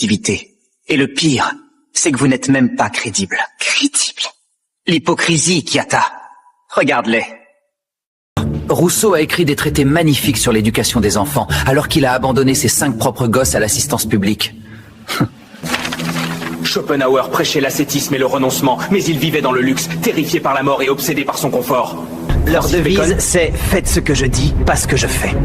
activité. Et le pire, c'est que vous n'êtes même pas crédible. Crédible? L'hypocrisie, Kiata. Regarde-les. Rousseau a écrit des traités magnifiques sur l'éducation des enfants, alors qu'il a abandonné ses 5 propres gosses à l'assistance publique. Schopenhauer prêchait l'ascétisme et le renoncement, mais il vivait dans le luxe, terrifié par la mort et obsédé par son confort. Leur devise, c'est « Faites ce que je dis, pas ce que je fais ».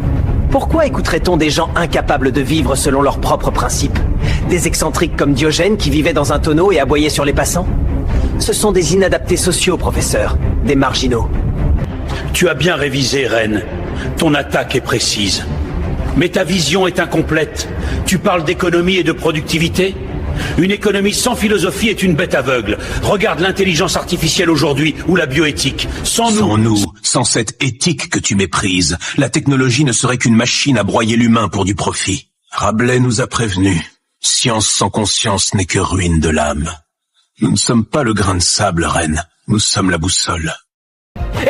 Pourquoi écouterait-on des gens incapables de vivre selon leurs propres principes? Des excentriques comme Diogène qui vivaient dans un tonneau et aboyaient sur les passants? Ce sont des inadaptés sociaux, professeur. Des marginaux. Tu as bien révisé, Reine. Ton attaque est précise. Mais ta vision est incomplète. Tu parles d'économie et de productivité? Une économie sans philosophie est une bête aveugle. Regarde l'intelligence artificielle aujourd'hui, ou la bioéthique. Sans nous, sans cette éthique que tu méprises, la technologie ne serait qu'une machine à broyer l'humain pour du profit. Rabelais nous a prévenus. Science sans conscience n'est que ruine de l'âme. Nous ne sommes pas le grain de sable, Reine. Nous sommes la boussole.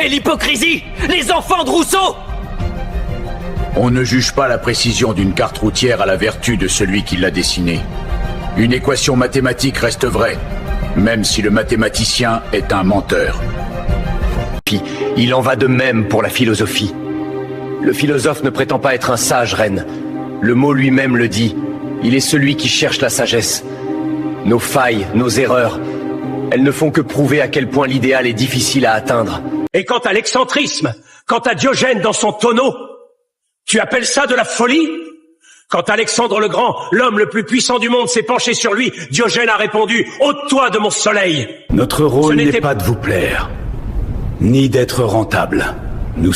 Et l'hypocrisie! Les enfants de Rousseau! On ne juge pas la précision d'une carte routière à la vertu de celui qui l'a dessinée. Une équation mathématique reste vraie, même si le mathématicien est un menteur. Puis, il en va de même pour la philosophie. Le philosophe ne prétend pas être un sage, Reine. Le mot lui-même le dit. Il est celui qui cherche la sagesse. Nos failles, nos erreurs, elles ne font que prouver à quel point l'idéal est difficile à atteindre. Et quant à l'excentrisme, quant à Diogène dans son tonneau, tu appelles ça de la folie? Quand Alexandre le Grand, l'homme le plus puissant du monde, s'est penché sur lui, Diogène a répondu « Ôte-toi de mon soleil !» Notre rôle n'est pas de vous plaire, ni d'être rentable. Nous